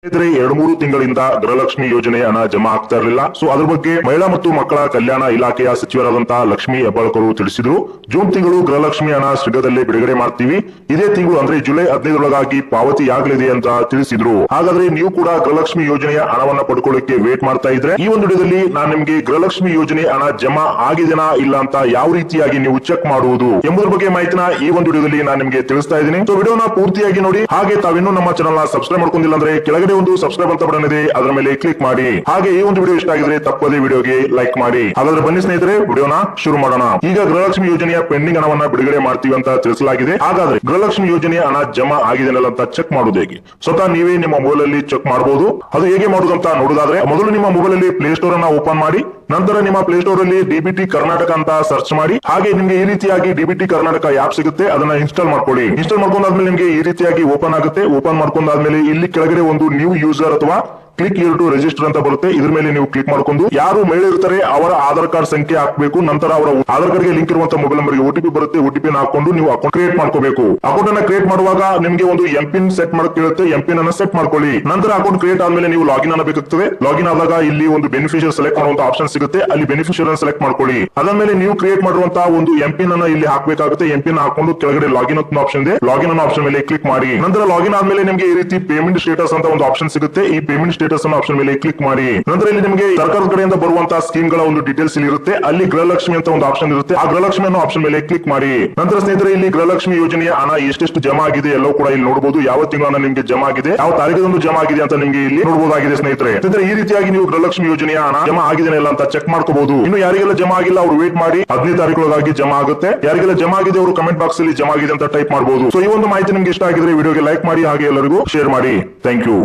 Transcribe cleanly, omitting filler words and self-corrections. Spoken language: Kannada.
ಸ್ನೇಹಿತರೆ, 2-3 ತಿಂಗಳಿಂದ ಗೃಹಲಕ್ಷ್ಮಿ ಯೋಜನೆ ಹಣ ಜಮಾ ಆಗ್ತಾ ಇರಲಿಲ್ಲ. ಸೊ ಅದ್ರ ಬಗ್ಗೆ ಮಹಿಳಾ ಮತ್ತು ಮಕ್ಕಳ ಕಲ್ಯಾಣ ಇಲಾಖೆಯ ಸಚಿವರಾದಂತಹ ಲಕ್ಷ್ಮಿ ಹೆಬ್ಬಾಳ್ಕರ್ ತಿಳಿಸಿದ್ರು. ಜೂನ್ ತಿಂಗಳು ಗೃಹಲಕ್ಷ್ಮಿ ಹಣ ಶೀಘ್ರದಲ್ಲೇ ಬಿಡುಗಡೆ ಮಾಡ್ತೀವಿ. ಇದೇ ತಿಂಗಳು ಅಂದ್ರೆ ಜುಲೈ 15ರೊಳಗಾಗಿ ಪಾವತಿ ಆಗಲಿದೆ ಅಂತ ತಿಳಿಸಿದ್ರು. ಹಾಗಾದ್ರೆ ನೀವು ಕೂಡ ಗೃಹಲಕ್ಷ್ಮಿ ಯೋಜನೆಯ ಹಣವನ್ನ ಪಡ್ಕೊಳ್ಳಿಕ್ಕೆ ವೇಟ್ ಮಾಡ್ತಾ ಇದ್ರೆ ಈ ಒಂದು ವಿಡಿಯೋದಲ್ಲಿ ನಾನು ನಿಮ್ಗೆ ಗೃಹಲಕ್ಷ್ಮಿ ಯೋಜನೆ ಹಣ ಜಮಾ ಆಗಿದೆನಾ ಇಲ್ಲ ಅಂತ ಯಾವ ರೀತಿಯಾಗಿ ನೀವು ಚೆಕ್ ಮಾಡುವುದು ಎಂಬುದರ ಬಗ್ಗೆ ಮಾಹಿತಿನ ಈ ಒಂದು ವಿಡಿಯೋದಲ್ಲಿ ನಾನು ನಿಮ್ಗೆ ತಿಳಿಸ್ತಾ ಇದ್ದೀನಿ. ಸೊ ವಿಡಿಯೋನ ಪೂರ್ತಿಯಾಗಿ ನೋಡಿ. ಹಾಗೆ ತಾವಿನ್ನೂ ನಮ್ಮ ಚಾನಲ್ ನ ಸಬ್ಸ್ಕ್ರೈಬ್ ಮಾಡ್ಕೊಂಡಿಲ್ಲ ಅಂದ್ರೆ ಕೆಳಗಡೆ ಒಂದು ಸಬ್ಸ್ಕ್ರೈಬ್ ಅಂತ ಬಟನ್ ಇದೆ, ಅದರ ಮೇಲೆ ಕ್ಲಿಕ್ ಮಾಡಿ. ಹಾಗೆ ಈ ಒಂದು ವಿಡಿಯೋ ಇಷ್ಟ ಆಗಿದ್ರೆ ತಪ್ಪದೇ ವಿಡಿಯೋಗೆ ಲೈಕ್ ಮಾಡಿ. ಹಾಗಾದ್ರೆ ಬನ್ನಿ ಸ್ನೇಹಿತರೆ, ವಿಡಿಯೋನ ಶುರು ಮಾಡೋಣ. ಈಗ ಗೃಹಲಕ್ಷ್ಮಿ ಯೋಜನೆಯ ಪೆಂಡಿಂಗ್ ಹಣವನ್ನ ಬಿಡುಗಡೆ ಮಾಡ್ತೀವಿ ಅಂತ ತಿಳಿಸಲಾಗಿದೆ. ಹಾಗಾದ್ರೆ ಗೃಹಲಕ್ಷ್ಮಿ ಯೋಜನೆಯ ಹಣ ಜಮಾ ಆಗಿದೆ ಅಂತ ಚೆಕ್ ಮಾಡುವುದು ಹೇಗೆ? ಸ್ವತಃ ನೀವೇ ನಿಮ್ಮ ಮೊಬೈಲ್ ಅಲ್ಲಿ ಚೆಕ್ ಮಾಡಬಹುದು. ಅದು ಹೇಗೆ ಮಾಡುವುದಂತ ನೋಡುದಾದ್ರೆ ಮೊದಲು ನಿಮ್ಮ ಮೊಬೈಲ್ ಅಲ್ಲಿ ಪ್ಲೇ ಸ್ಟೋರ್ ಅನ್ನ ಓಪನ್ ಮಾಡಿ. ನಂತರ ನಿಮ್ಮ ಪ್ಲೇ ಸ್ಟೋರ್ ಅಲ್ಲಿ ಡಿಬಿಟಿ ಕರ್ನಾಟಕ ಅಂತ ಸರ್ಚ್ ಮಾಡಿ. ಹಾಗೆ ನಿಮ್ಗೆ ಈ ರೀತಿಯಾಗಿ ಡಿಬಿಟಿ ಕರ್ನಾಟಕ ಆಪ್ ಸಿಗುತ್ತೆ, ಅದನ್ನ ಇನ್ಸ್ಟಾಲ್ ಮಾಡ್ಕೊಳ್ಳಿ. ಇನ್ಸ್ಟಾಲ್ ಮಾಡ್ಕೊಂಡಾದ್ಮೇಲೆ ನಿಮ್ಗೆ ಈ ರೀತಿಯಾಗಿ ಓಪನ್ ಆಗುತ್ತೆ. ಓಪನ್ ಮಾಡ್ಕೊಂಡಾದ್ಮೇಲೆ ಇಲ್ಲಿ ಕೆಳಗಡೆ ಒಂದು ನ್ಯೂ ಯೂಸರ್ ಅಥವಾ ಕ್ಲಿಕ್ ಹಿಯರ್ ಟು ರಿಜಿಸ್ಟರ್ ಅಂತ ಬರುತ್ತೆ. ಇದ್ರ ಮೇಲೆ ನೀವು ಕ್ಲಿಕ್ ಮಾಡ್ಕೊಂಡು ಯಾರು ಮಹಿಳೆ ಇರ್ತಾರೆ ಅವರ ಆಧಾರ್ ಕಾರ್ಡ್ ಸಂಖ್ಯೆ ಹಾಕಬೇಕು. ನಂತರ ಅವರ ಆಧಾರ್ ಕಾರ್ಡ್ ಗೆ ಲಿಂಕ್ ಇರುವಂತಹ ಮೊಬೈಲ್ ನಂಬರ್ ಓಟಿಪಿ ಬರುತ್ತೆ. ಓಟಿಪಿ ಹಾಕೊಂಡು ನೀವು ಅಕೌಂಟ್ ಕ್ರಿಯೇಟ್ ಮಾಡ್ಕೋಬೇಕು. ಅಕೌಂಟ್ ಅನ್ನ ಕ್ರಿಯೇಟ್ ಮಾಡುವಾಗ ನಿಮಗೆ ಒಂದು ಎಂಪಿನ್ ಸೆಟ್ ಮಾಡಕ್ ಕೇಳುತ್ತೆ. ಎಂಪಿನ್ ಅನ್ನ ಸೆಟ್ ಮಾಡ್ಕೊಳ್ಳಿ. ನಂತರ ಅಕೌಂಟ್ ಕ್ರಿಯೇಟ್ ಆದ್ಮೇಲೆ ನೀವು ಲಾಗಿನ್ ಆಗಬೇಕಾಗ್ತದೆ. ಲಾಗಿನ್ ಆದಾಗ ಇಲ್ಲಿ ಒಂದು ಬೆನಿಫಿಷಿಯರ್ ಸೆಲೆಕ್ಟ್ ಮಾಡುವಂತ ಆಪ್ಷನ್ ಸಿಗುತ್ತೆ. ಅಲ್ಲಿ ಬೆನಿಫಿಷಿಯರ್ ಅನ್ನು ಸೆಲೆಕ್ಟ್ ಮಾಡ್ಕೊಳ್ಳಿ. ಅದಾದ್ಮೇಲೆ ನೀವು ಕ್ರಿಯೇಟ್ ಮಾಡಿರುವಂತಹ ಒಂದು ಎಂಪಿನ್ ಅನ್ನ ಇಲ್ಲಿ ಹಾಕಬೇಕಾಗುತ್ತೆ. ಎಂಪಿನ್ ಹಾಕೊಂಡು ಕೆಳಗಡೆ ಲಾಗಿನ್ ಅಂತ ಆಪ್ಷನ್ ಇದೆ. ಲಾಗಿನ್ ಅನ್ನೋ ಆಪ್ಷನ್ ಮೇಲೆ ಕ್ಲಿಕ್ ಮಾಡಿ. ನಂತರ ಲಾಗಿನ್ ಆದ್ಮೇಲೆ ನಿಮಗೆ ಈ ರೀತಿ ಪೇಮೆಂಟ್ ಸ್ಟೇಟಸ್ ಅಂತ ಒಂದು ಆಪ್ಷನ್ ಸಿಗುತ್ತೆ. ಈ ಪೇಮೆಂಟ್ ಸ್ಟೇಟಸ್ ಅನ್ನೋ ಆಪ್ಷನ್ ಮೇಲೆ ಕ್ಲಿಕ್ ಮಾಡಿ. ನಂತರ ಇಲ್ಲಿ ನಿಮಗೆ ಸರ್ಕಾರದ ಕಡೆಯಿಂದ ಬರುವಂತಹ ಸ್ಕೀಮ್ ಗಳ ಒಂದು ಡೀಟೇಲ್ಸ್ ಇಲ್ಲಿ ಇರುತ್ತೆ. ಅಲ್ಲಿ ಗೃಹಲಕ್ಷ್ಮಿ ಅಂತ ಒಂದು ಆಪ್ಷನ್ ಇರುತ್ತೆ. ಆ ಗೃಹಲಕ್ಷ್ಮಿ ಅನ್ನೋ ಆಪ್ಷನ್ ಮೇಲೆ ಕ್ಲಿಕ್ ಮಾಡಿ. ನಂತರ ಸ್ನೇಹಿತರೆ, ಇಲ್ಲಿ ಗೃಹಲಕ್ಷ್ಮಿ ಯೋಜನೆಯ ಹಣ ಎಷ್ಟೆಷ್ಟು ಜಮಾ ಆಗಿದೆ ಎಲ್ಲವೂ ಕೂಡ ಇಲ್ಲಿ ನೋಡಬಹುದು. ಯಾವ ತಿಂಗಳನ್ನ ನಿಮಗೆ ಜಮಾ ಆಗಿದೆ, ಯಾವ ತಾರೀಖದಂದು ಜಮಾ ಆಗಿದೆ ಅಂತ ನಿಮಗೆ ಇಲ್ಲಿ ನೋಡಬಹುದಾಗಿದೆ. ಸ್ನೇಹಿತರೆ, ಈ ರೀತಿಯಾಗಿ ನೀವು ಗೃಹಲಕ್ಷ್ಮಿ ಯೋಜನೆಯ ಹಣ ಜಮಾ ಆಗಿದೆ ಇಲ್ಲ ಅಂತ ಚೆಕ್ ಮಾಡ್ಕೋಬಹುದು. ಇನ್ನು ಯಾರಿಗೆಲ್ಲ ಜಮಾ ಆಗಿಲ್ಲ ಅವರು ವೇಟ್ ಮಾಡಿ, 15 ತಾರೀಖೊಳಗಾಗಿ ಜಮಾ ಆಗುತ್ತೆ. ಯಾರಿಗೆಲ್ಲ ಜಮಾ ಆಗಿದೆ ಅವರು ಕಮೆಂಟ್ ಬಾಕ್ಸ್ ಅಲ್ಲಿ ಜಮಾ ಆಗಿದೆ ಅಂತ ಟೈಪ್ ಮಾಡಬಹುದು. ಸೊ ಈ ಒಂದು ಮಾಹಿತಿ ನಿಮ್ಗೆ ಇಷ್ಟ ಆಗಿದ್ರೆ ವಿಡಿಯೋಗೆ ಲೈಕ್ ಮಾಡಿ, ಹಾಗೆ ಎಲ್ಲರಿಗೂ ಶೇರ್ ಮಾಡಿ. Thank you.